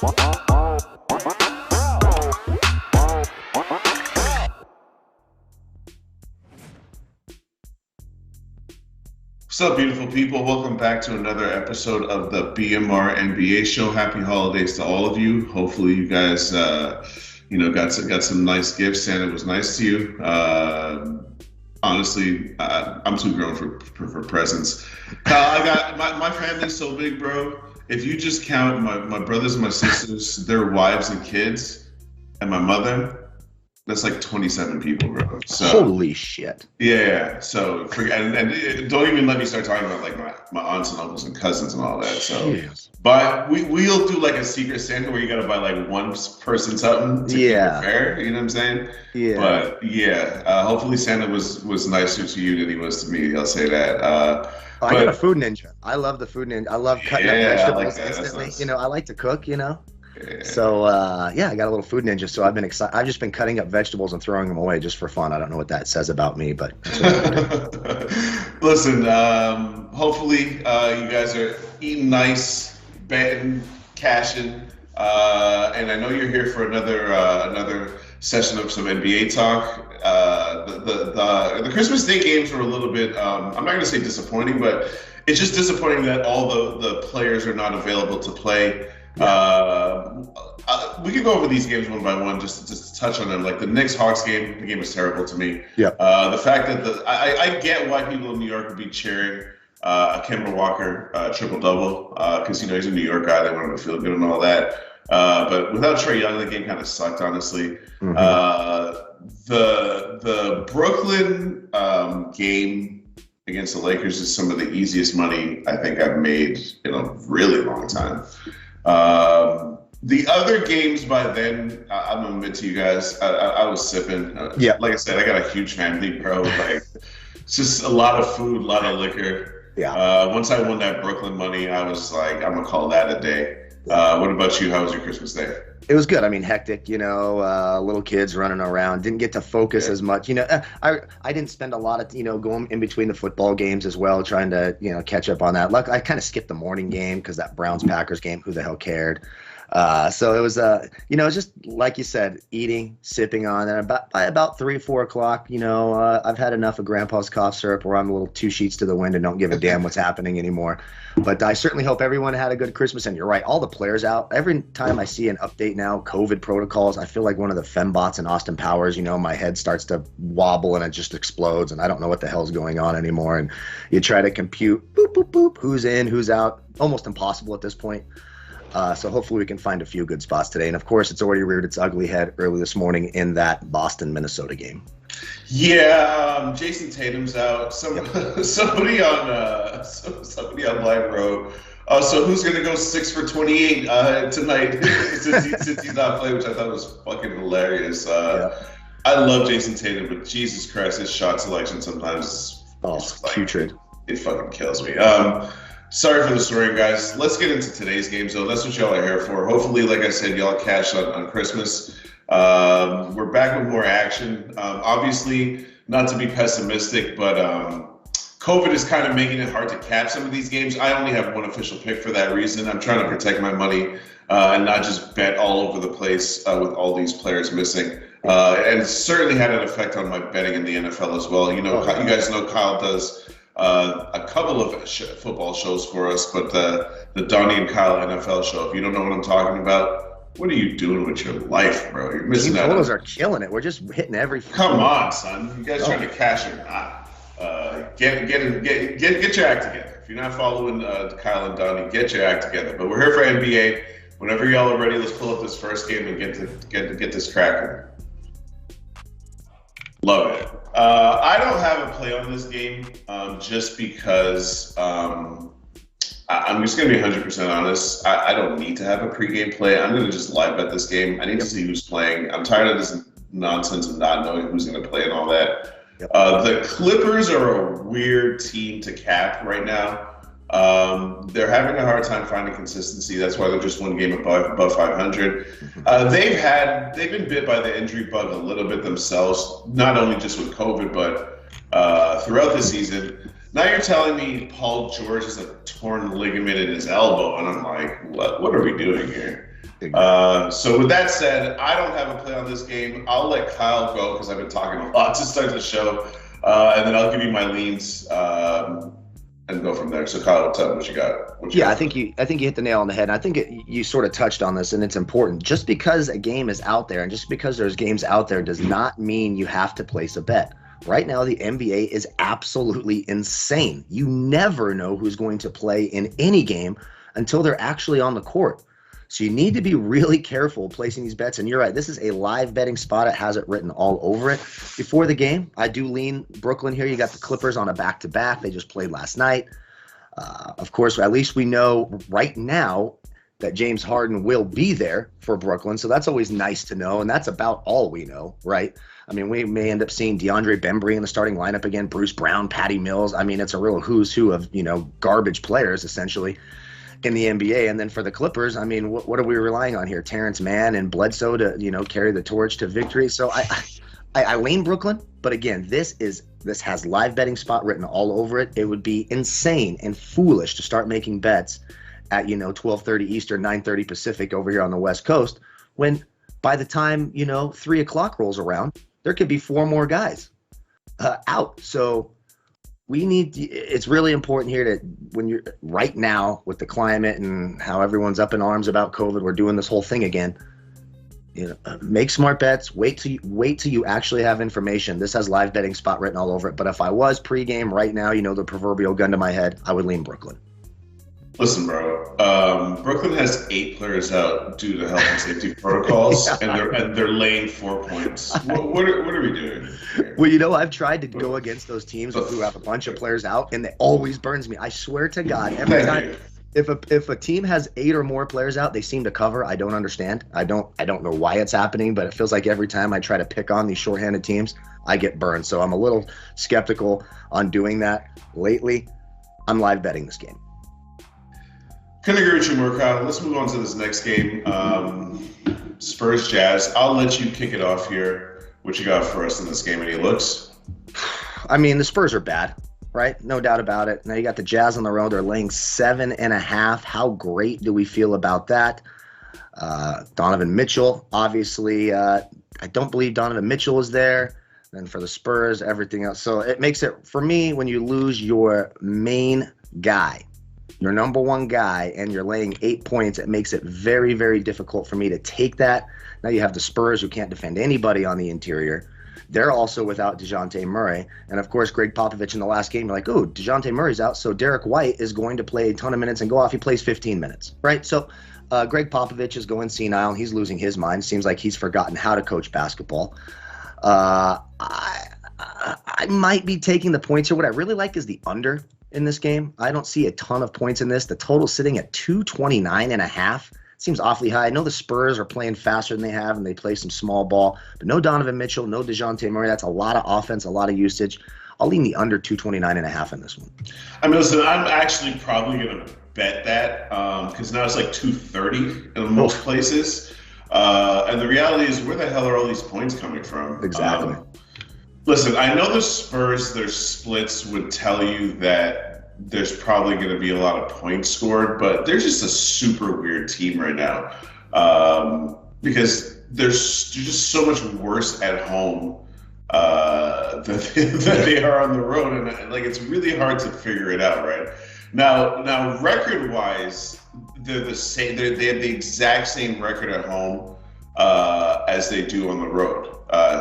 What's up, beautiful people? Welcome back to another episode of the BMR NBA show. Happy holidays to all of you. Hopefully you guys, got some nice gifts. Santa was nice to you. Honestly, I'm too grown for presents. I got my family's so big, bro. If you just count my brothers and my sisters, their wives and kids, and my mother, that's like 27 people, bro. So, holy shit. Yeah. So and don't even let me start talking about like my aunts and uncles and cousins and all that. So, Jeez. But we'll do like a secret Santa where you gotta buy like one person something to keep it fair. You know what I'm saying? Yeah. But yeah, hopefully Santa was nicer to you than he was to me. I'll say that. I got a food ninja. I love the food ninja. I love cutting up vegetables instantly. Nice. You know, I like to cook. You know. Yeah. So I got a little food ninja. So I've been excited. I've just been cutting up vegetables and throwing them away just for fun. I don't know what that says about me, but listen. Hopefully, you guys are eating nice, betting, cashing, and I know you're here for another session of some NBA talk. The Christmas Day games were a little bit. I'm not going to say disappointing, but it's just disappointing that all the players are not available to play. We could go over these games one by one just to touch on them. Like the Knicks-Hawks game, the game was terrible to me. Yeah. The fact that I get why people in New York would be cheering Kemba Walker triple-double because he's a New York guy. They want him to feel good and all that. But without Trae Young, the game kind of sucked, honestly. Mm-hmm. The Brooklyn game against the Lakers is some of the easiest money I think I've made in a really long time. The other games by then, I'm gonna admit to you guys, I was sipping. Yeah. Like I said, I got a huge family, bro. Like, it's just a lot of food, a lot of liquor. Yeah. Once I won that Brooklyn money, I was like, I'm gonna call that a day. What about you? How was your Christmas Day? It was good. I mean, hectic, little kids running around. Didn't get to focus as much. I didn't spend a lot of, going in between the football games as well, trying to, catch up on that. I kind of skipped the morning game because that Browns-Packers game, who the hell cared? So it was, it's just like you said, eating, sipping on. And by about 3 or 4 o'clock, I've had enough of Grandpa's cough syrup where I'm a little 2 sheets to the wind and don't give a damn what's happening anymore. But I certainly hope everyone had a good Christmas. And you're right, all the players out. Every time I see an update now, COVID protocols, I feel like one of the fembots in Austin Powers. My head starts to wobble and it just explodes. And I don't know what the hell's going on anymore. And you try to compute, boop, boop, boop, who's in, who's out. Almost impossible at this point. So hopefully we can find a few good spots today. And, of course, it's already reared its ugly head early this morning in that Boston-Minnesota game. Yeah, Jason Tatum's out. Somebody on live wrote, so who's going to go 6 for 28 tonight since he's not playing, which I thought was fucking hilarious. I love Jason Tatum, but Jesus Christ, his shot selection sometimes is putrid. It fucking kills me. Sorry for the swearing, guys. Let's get into today's games, though. That's what y'all are here for. Hopefully, like I said, y'all cashed on Christmas. We're back with more action. Obviously, not to be pessimistic, but COVID is kind of making it hard to cap some of these games. I only have one official pick for that reason. I'm trying to protect my money and not just bet all over the place with all these players missing. And it certainly had an effect on my betting in the NFL as well. You guys know Kyle does a couple of football shows for us, but the Donnie and Kyle NFL show, if you don't know what I'm talking about, what are you doing with your life, bro? You're missing out. Team totals are killing it. We're just hitting every. Come on, son. You guys trying to cash or not? Get your act together. If you're not following Kyle and Donnie, get your act together. But we're here for NBA. Whenever y'all are ready, let's pull up this first game and get this cracking. Love it. I don't have a play on this game just because I'm just going to be 100% honest. I don't need to have a pregame play. I'm going to just live bet this game. I need to see who's playing. I'm tired of this nonsense of not knowing who's going to play and all that. The Clippers are a weird team to cap right now. They're having a hard time finding consistency. That's why they're just one game above 500. They've been bit by the injury bug a little bit themselves, not only just with COVID, but throughout the season. Now you're telling me Paul George has a torn ligament in his elbow, and I'm like, what are we doing here? So with that said, I don't have a play on this game. I'll let Kyle go because I've been talking a lot to start the show, and then I'll give you my leans and go from there. So Kyle, tell me what you got. I think you hit the nail on the head. And I think you sort of touched on this, and it's important. Just because a game is out there, and just because there's games out there, does not mean you have to place a bet. Right now, the NBA is absolutely insane. You never know who's going to play in any game until they're actually on the court. So you need to be really careful placing these bets. And you're right, this is a live betting spot. It has it written all over it. Before the game, I do lean Brooklyn here. You got the Clippers on a back-to-back. They just played last night. Of course, at least we know right now that James Harden will be there for Brooklyn. So that's always nice to know. And that's about all we know, right? I mean, we may end up seeing DeAndre Bembry in the starting lineup again, Bruce Brown, Patty Mills. I mean, it's a real who's who of, garbage players, essentially, in the NBA. And then for the Clippers, I mean, what are we relying on here? Terrence Mann and Bledsoe to, carry the torch to victory. So I lean Brooklyn, but again, this has live betting spot written all over it. It would be insane and foolish to start making bets at, 12:30 Eastern, 9:30 Pacific over here on the West Coast, when by the time, 3 o'clock rolls around, there could be 4 more guys out. So it's really important here to, when you're right now with the climate and how everyone's up in arms about COVID, we're doing this whole thing again. Make smart bets. Wait till you actually have information. This has live betting spot written all over it. But if I was pregame right now, the proverbial gun to my head, I would lean Brooklyn. Listen, bro. Brooklyn has 8 players out due to health and safety protocols, and they're laying 4 points. What are we doing here? Well, I've tried to go against those teams who have a bunch of players out, and it always burns me. I swear to God, every time. If a team has 8 or more players out, they seem to cover. I don't understand. I don't know why it's happening, but it feels like every time I try to pick on these shorthanded teams, I get burned. So I'm a little skeptical on doing that lately. I'm live betting this game. Couldn't agree with you more, Kyle. Let's move on to this next game. Spurs Jazz. I'll let you kick it off here. What you got for us in this game? Any looks? I mean, the Spurs are bad, right? No doubt about it. Now you got the Jazz on the road. They're laying 7.5. How great do we feel about that? Donovan Mitchell, obviously. I don't believe Donovan Mitchell is there. Then for the Spurs, everything else. So it makes it, for me, when you lose your main guy, your number one guy, and you're laying 8 points, it makes it very, very difficult for me to take that. Now you have the Spurs, who can't defend anybody on the interior. They're also without DeJounte Murray. And, of course, Greg Popovich in the last game, you're like, oh, DeJounte Murray's out, so Derek White is going to play a ton of minutes and go off. He plays 15 minutes, right? So Greg Popovich is going senile. He's losing his mind. Seems like he's forgotten how to coach basketball. I might be taking the points here. What I really like is the under in this game. I don't see a ton of points in this. The total sitting at 229.5. Seems awfully high. I know the Spurs are playing faster than they have, and they play some small ball, but no Donovan Mitchell, no DeJounte Murray. That's a lot of offense, a lot of usage. I'll lean the under 229.5 in this one. I mean, listen, I'm actually probably going to bet that because now it's like 230 in most places. And the reality is, where the hell are all these points coming from? Exactly. Listen, I know the Spurs, their splits would tell you that there's probably going to be a lot of points scored, but they're just a super weird team right now because they're just so much worse at home than they are on the road, and like it's really hard to figure it out. Right now, record-wise, they're the same. They have the exact same record at home as they do on the road.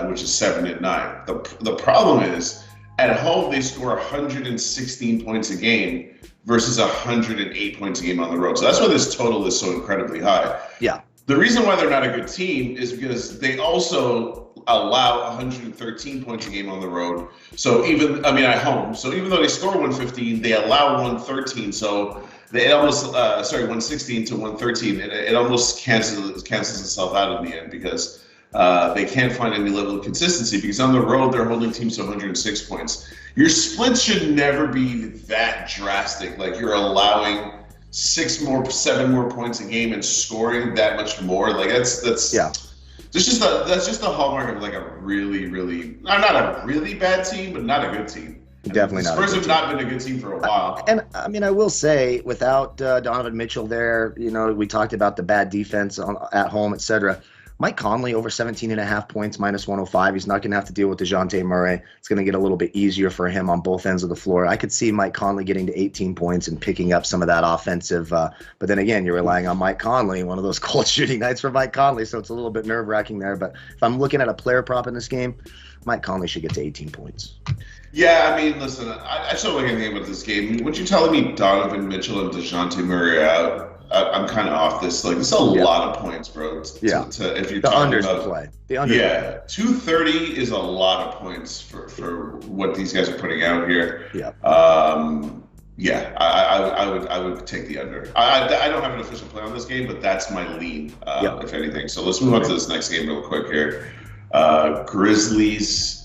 Which is 7-9. The problem is, at home they score 116 points a game versus 108 points a game on the road. So that's why this total is so incredibly high. Yeah. The reason why they're not a good team is because they also allow 113 points a game on the road. So at home. So even though they score 115, they allow 113. So it almost 116 to 113. It almost cancels itself out in the end because they can't find any level of consistency because on the road they're holding teams to 106 points. Your splits should never be that drastic. Like you're allowing 7 more points a game and scoring that much more. Like that's just the hallmark of like a really, really not a really bad team, but not a good team. Definitely not. Spurs have not been a good team for a while. And I mean, I will say, without Donovan Mitchell there, we talked about the bad defense at home, etc. Mike Conley over 17.5 points, minus 105. He's not going to have to deal with DeJounte Murray. It's going to get a little bit easier for him on both ends of the floor. I could see Mike Conley getting to 18 points and picking up some of that offensive. But then again, you're relying on Mike Conley, one of those cold shooting nights for Mike Conley. So it's a little bit nerve-wracking there. But if I'm looking at a player prop in this game, Mike Conley should get to 18 points. Yeah, I mean, listen, I just don't like anything about this game. What you're telling me, Donovan Mitchell and DeJounte Murray are out, I'm kind of off this. Like, it's a lot of points, bro. If you're the talking unders about play. The unders. Yeah, 230 is a lot of points for what these guys are putting out here. Yeah. I would take the under. I don't have an official play on this game, but that's my lean, if anything. So let's move on to this next game real quick here. Grizzlies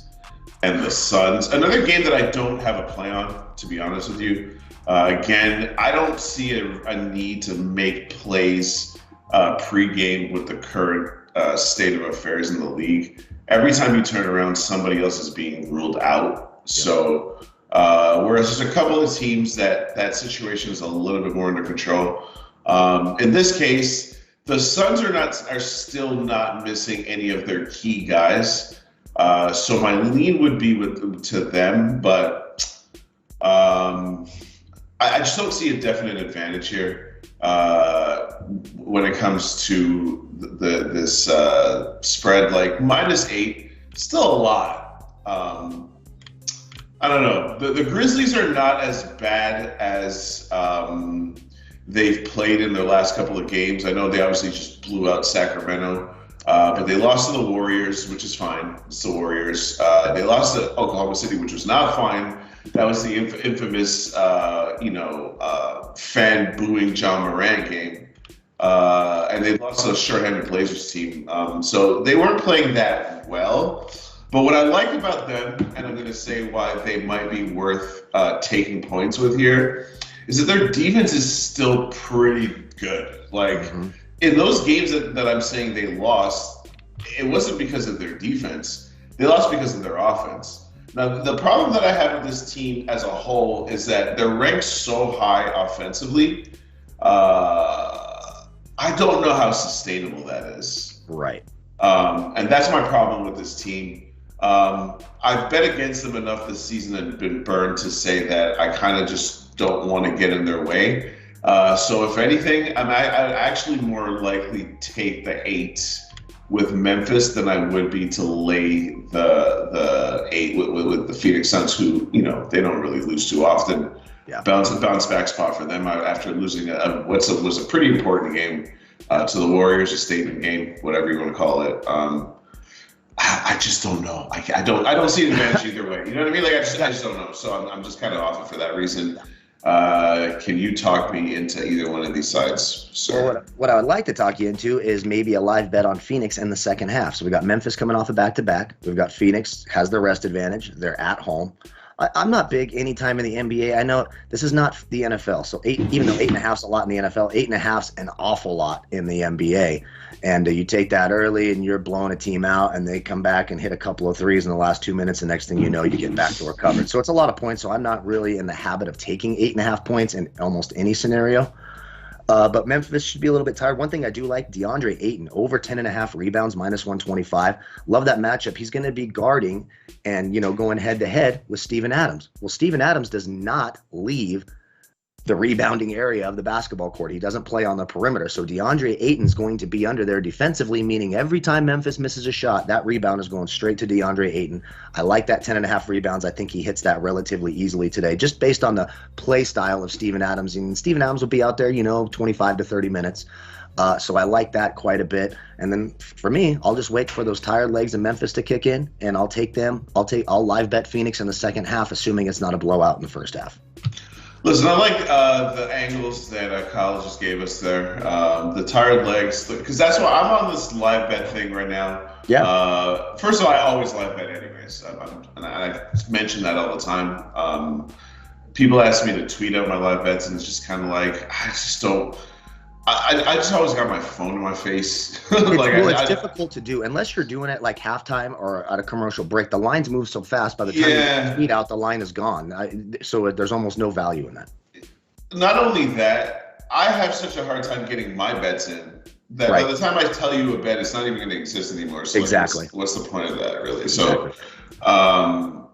and the Suns. Another game that I don't have a play on, to be honest with you. Again, I don't see a need to make plays pre-game with the current state of affairs in the league. Every time you turn around, somebody else is being ruled out. So whereas there's a couple of teams that situation is a little bit more under control. In this case, the Suns are still not missing any of their key guys. So my lean would be to them, but I just don't see a definite advantage here when it comes to this spread. Like -8, still a lot. I don't know. The Grizzlies are not as bad as they've played in their last couple of games. I know they obviously just blew out Sacramento. But they lost to the Warriors, which is fine. It's the Warriors. They lost to Oklahoma City, which was not fine. That was the infamous, fan booing John Morant game. And they lost to a shorthanded Blazers team. So they weren't playing that well. But what I like about them, and I'm going to say why they might be worth taking points with here, is that their defense is still pretty good. Like, in those games that I'm saying they lost, it wasn't because of their defense. They lost because of their offense. Now, the problem that I have with this team as a whole is that they're ranked so high offensively. I don't know how sustainable that is. Right. And that's my problem with this team. I've bet against them enough this season and been burned to say that I kind of just don't want to get in their way. So if anything, I'd actually more likely take the 8 with Memphis than I would be to lay the 8 with the Phoenix Suns, who, they don't really lose too often. Yeah. Bounce back spot for them after losing was a pretty important game to the Warriors, a statement game, whatever you want to call it. I just don't know. I don't see an advantage either way. You know what I mean? Like I just don't know. So I'm just kind of off it for that reason. Can you talk me into either one of these sides, sir? Well, what I would like to talk you into is maybe a live bet on Phoenix in the second half. So we got Memphis coming off a back-to-back. We've got Phoenix has the rest advantage. They're at home. I'm not big any time in the NBA. I know this is not the NFL. So even though 8.5 is a lot in the NFL, 8.5 is an awful lot in the NBA. And you take that early and you're blowing a team out and they come back and hit a couple of threes in the last 2 minutes. And next thing you know, you get back to recovered. So it's a lot of points. So I'm not really in the habit of taking 8.5 points in almost any scenario. But Memphis should be a little bit tired. One thing I do like, DeAndre Ayton, over 10.5 rebounds, -125. Love that matchup. He's going to be guarding and, going head-to-head with Steven Adams. Well, Steven Adams does not leave the rebounding area of the basketball court. He doesn't play on the perimeter. So DeAndre Ayton's going to be under there defensively, meaning every time Memphis misses a shot, that rebound is going straight to DeAndre Ayton. I like that 10.5 rebounds. I think he hits that relatively easily today, just based on the play style of Steven Adams. And Steven Adams will be out there, 25 to 30 minutes. So I like that quite a bit. And then for me, I'll just wait for those tired legs in Memphis to kick in, and I'll take them. I'll live bet Phoenix in the second half, assuming it's not a blowout in the first half. Listen, I like the angles that Kyle just gave us there. The tired legs, because that's why I'm on this live bet thing right now. Yeah. First of all, I always live bet anyways. And I mention that all the time. People ask me to tweet out my live bets, and it's just kind of like, I just don't. I just always got my phone in my face. It's difficult to do unless you're doing it like halftime or at a commercial break. The lines move so fast. By the time you tweet out, the line is gone. So there's almost no value in that. Not only that, I have such a hard time getting my bets in that by the time I tell you a bet, it's not even going to exist anymore. So exactly. What's the point of that, really? So,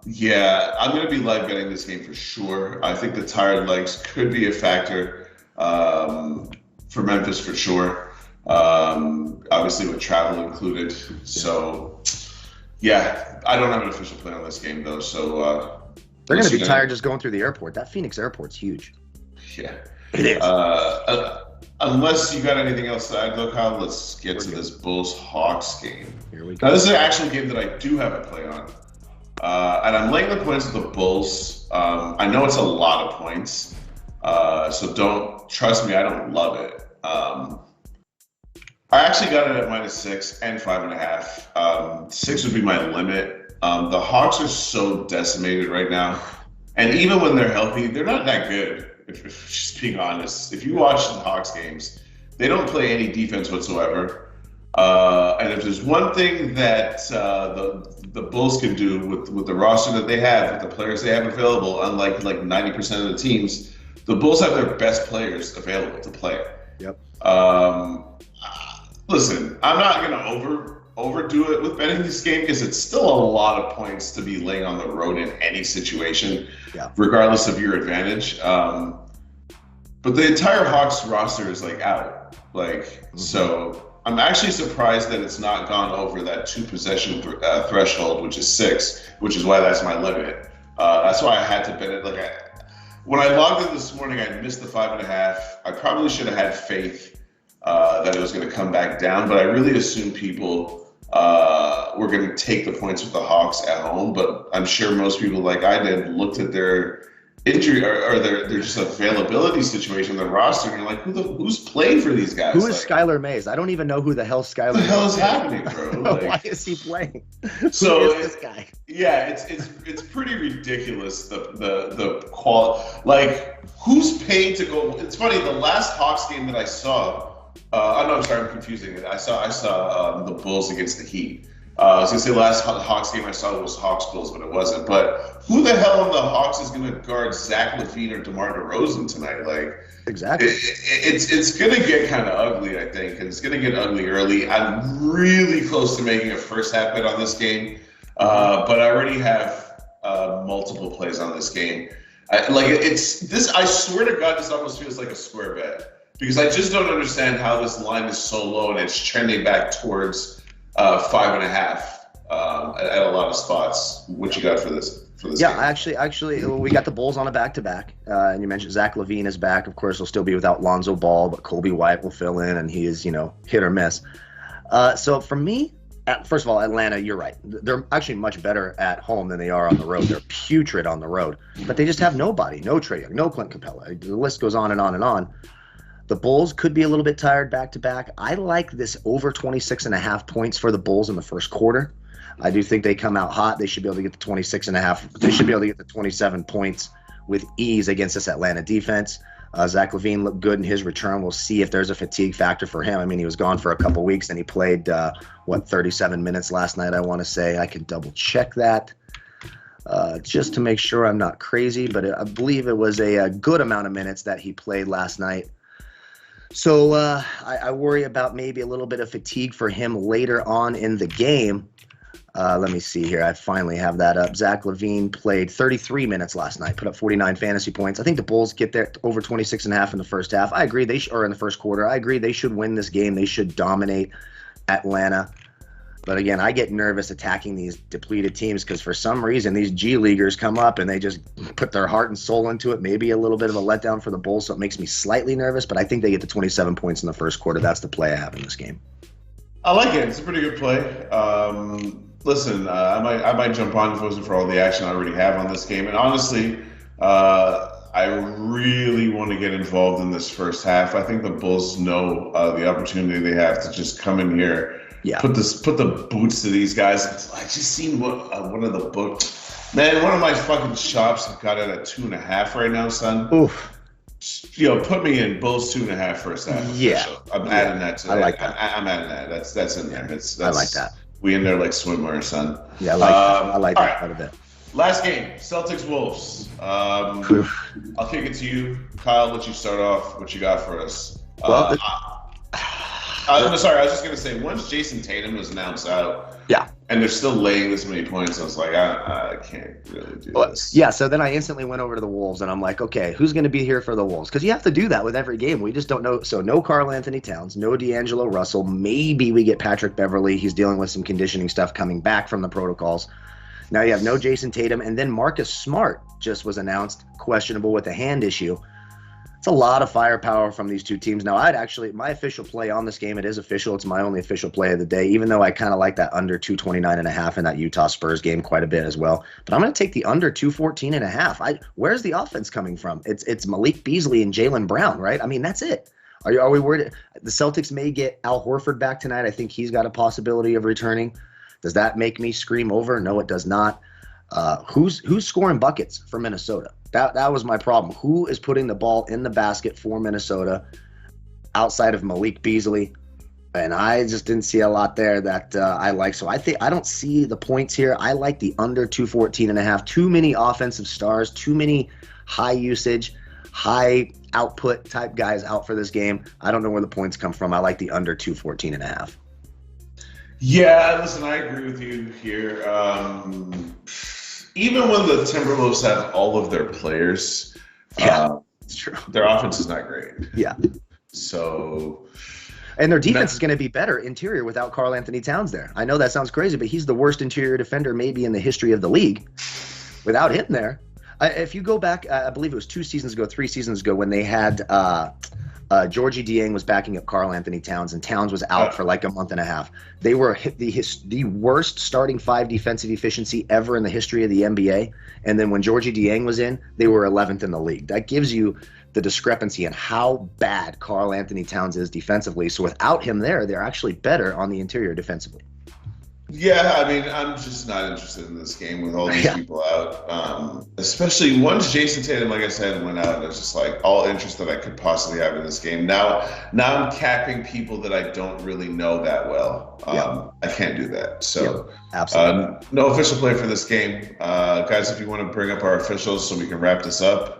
yeah, I'm going to be live betting this game for sure. I think the tired legs could be a factor for Memphis for sure. Obviously with travel included. So, yeah, I don't have an official play on this game though. So they're going to be tired just going through the airport. That Phoenix airport's huge. Yeah, it is. Unless you got anything else to add, though, Kyle, let's get to this Bulls-Hawks game. Here we go. Now, this is an actual game that I do have a play on. And I'm laying the points with the Bulls. I know it's a lot of points. So don't, trust me, I don't love it. I actually got it at -6 and 5.5. 6 would be my limit. The Hawks are so decimated right now. And even when they're healthy, they're not that good. If just being honest, if you watch the Hawks games, they don't play any defense whatsoever. And if there's one thing that the Bulls can do with the roster that they have, with the players they have available, unlike 90% of the teams, the Bulls have their best players available to play. Yep. Listen, I'm not going to overdo it with betting this game because it's still a lot of points to be laying on the road in any situation, regardless of your advantage. But the entire Hawks roster is out. So I'm actually surprised that it's not gone over that 2 possession threshold, which is 6, which is why that's my limit. That's why I had to bet it. When I logged in this morning, I missed the 5.5. I probably should have had faith that it was going to come back down, but I really assumed people were going to take the points with the Hawks at home. But I'm sure most people, like I did, looked at their injury or their just availability situation, the roster, and you're like, who's playing for these guys? Who is Skylar Mays? I don't even know who the hell Skylar Mays is. What the hell is happening, bro? Why is he playing? So who is this guy? Yeah, it's pretty ridiculous the quality. Who's paid to go? It's funny. The last Hawks game that I saw. No, I'm sorry, I'm confusing it. I saw the Bulls against the Heat. I was gonna say the last Hawks game I saw was Hawks Bulls, but it wasn't. But who the hell on the Hawks is gonna guard Zach LaVine or DeMar DeRozan tonight? Exactly. It's gonna get kind of ugly, I think, and it's gonna get ugly early. I'm really close to making a first half bet on this game, but I already have multiple plays on this game. I swear to God, this almost feels like a square bet. Because I just don't understand how this line is so low and it's trending back towards 5.5 at a lot of spots. What you got for this? Yeah, game? actually, we got the Bulls on a back-to-back, and you mentioned Zach LaVine is back. Of course, he'll still be without Lonzo Ball, but Kobe White will fill in, and he is, hit or miss. So for me, first of all, Atlanta, you're right. They're actually much better at home than they are on the road. They're putrid on the road, but they just have nobody. No Trae Young, no Clint Capella. The list goes on and on and on. The Bulls could be a little bit tired back-to-back. I like this over 26.5 points for the Bulls in the first quarter. I do think they come out hot. They should be able to get the 26.5. They should be able to get the 27 points with ease against this Atlanta defense. Zach LaVine looked good in his return. We'll see if there's a fatigue factor for him. I mean, he was gone for a couple weeks, and he played, 37 minutes last night, I want to say. I can double-check that just to make sure I'm not crazy, but I believe it was a good amount of minutes that he played last night. So I worry about maybe a little bit of fatigue for him later on in the game. Let me see here. I finally have that up. Zach LaVine played 33 minutes last night, put up 49 fantasy points. I think the Bulls get there over 26.5 in the first half. I agree. Or in the first quarter. I agree they should win this game. They should dominate Atlanta. But again, I get nervous attacking these depleted teams because for some reason these G Leaguers come up and they just put their heart and soul into it. Maybe a little bit of a letdown for the Bulls, so it makes me slightly nervous. But I think they get the 27 points in the first quarter. That's the play I have in this game. I like it. It's a pretty good play. Listen, I might jump on if it wasn't for all the action I already have on this game. And honestly, I really want to get involved in this first half. I think the Bulls know the opportunity they have to just come in here. Yeah. Put the boots to these guys. I just seen one of the books. Man, one of my fucking shops got it at 2.5 right now, son. Oof. Put me in Bulls 2.5 first half. Yeah, I'm adding that to I like that. I'm adding that. That's in there. I like that. We in there like swimwear, son. Yeah, I like that. I like that quite a bit. Last game, Celtics Wolves. I'll kick it to you, Kyle. Let you start off. What you got for us? Well, I'm sorry. I was just gonna say, once Jason Tatum was announced out, and they're still laying this many points, I was like, I can't really do this. Yeah. So then I instantly went over to the Wolves, and I'm like, okay, who's gonna be here for the Wolves? Because you have to do that with every game. We just don't know. So no Karl Anthony Towns, no D'Angelo Russell. Maybe we get Patrick Beverley. He's dealing with some conditioning stuff coming back from the protocols. Now you have no Jason Tatum, and then Marcus Smart just was announced questionable with a hand issue. It's a lot of firepower from these two teams. Now, my official play on this game, it is official. It's my only official play of the day, even though I kind of like that under 229.5 in that Utah Spurs game quite a bit as well. But I'm going to take the under 214.5. Where's the offense coming from? It's Malik Beasley and Jaylen Brown, right? I mean, that's it. Are we worried? The Celtics may get Al Horford back tonight. I think he's got a possibility of returning. Does that make me scream over? No, it does not. Who's scoring buckets for Minnesota? That was my problem. Who is putting the ball in the basket for Minnesota outside of Malik Beasley? And I just didn't see a lot there that I like. So I don't see the points here. I like the under 214.5. Too many offensive stars, too many high usage, high output type guys out for this game. I don't know where the points come from. I like the under 214.5. Yeah, listen, I agree with you here. Even when the Timberwolves have all of their players, it's true. Their offense is not great. Yeah. So, and their defense is going to be better interior without Karl Anthony Towns there. I know that sounds crazy, but he's the worst interior defender maybe in the history of the league. Without him there, if you go back, I believe it was 3 seasons ago when they had Georgie Dieng was backing up Karl Anthony Towns, and Towns was out for like a month and a half. They were the worst starting 5 defensive efficiency ever in the history of the NBA. And then when Georgie Dieng was in, they were 11th in the league. That gives you the discrepancy in how bad Karl Anthony Towns is defensively. So without him there, they're actually better on the interior defensively. Yeah, I mean, I'm just not interested in this game with all these people out. Especially once Jason Tatum, like I said, went out, and it's just like all interest that I could possibly have in this game. Now I'm capping people that I don't really know that well. I can't do that. So absolutely. No official play for this game. Guys, if you want to bring up our officials so we can wrap this up.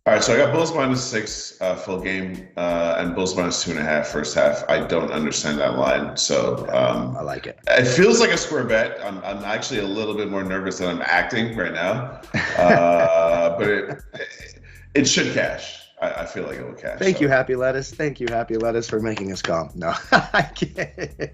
All right, so I got Bulls -6 full game and Bulls -2.5 first half. I don't understand that line, so I like it. It feels like a square bet. I'm actually a little bit more nervous than I'm acting right now, but it should cash. I feel like it will cash. Thank you, Happy Lettuce. Thank you, Happy Lettuce, for making us calm. No, I kid.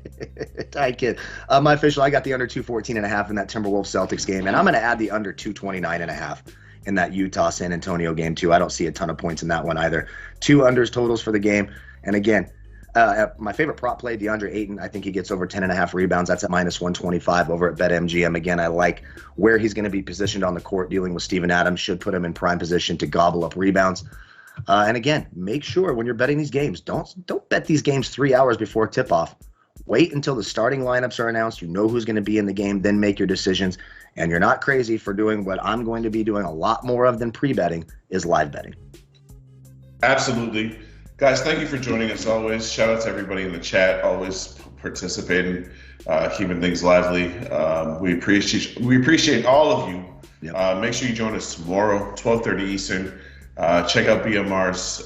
I kid. My official, I got the under 214.5 in that Timberwolves Celtics game, and I'm going to add the under 229.5. in that Utah San Antonio game too. I don't see a ton of points in that one either. 2 unders totals for the game. And again, my favorite prop play, DeAndre Ayton, I think he gets over 10.5 rebounds. That's at -125 over at BetMGM. Again, I like where he's going to be positioned on the court dealing with Steven Adams. Should put him in prime position to gobble up rebounds. And again, make sure when you're betting these games, don't bet these games 3 hours before tip-off. Wait until the starting lineups are announced. You know who's going to be in the game, then make your decisions. And you're not crazy for doing what I'm going to be doing a lot more of than pre-betting is live betting. Absolutely. Guys, thank you for joining us always. Shout out to everybody in the chat, always participating, keeping things lively. We appreciate all of you. Yep. Make sure you join us tomorrow, 12:30 Eastern. Check out BMR's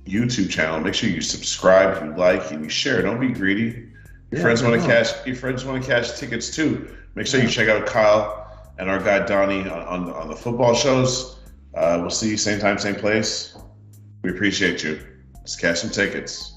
YouTube channel. Make sure you subscribe, you like, and you share. Don't be greedy. Your friends want to cash tickets too. Make sure you check out Kyle and our guy Donnie on the football shows. We'll see you same time, same place. We appreciate you. Let's cash some tickets.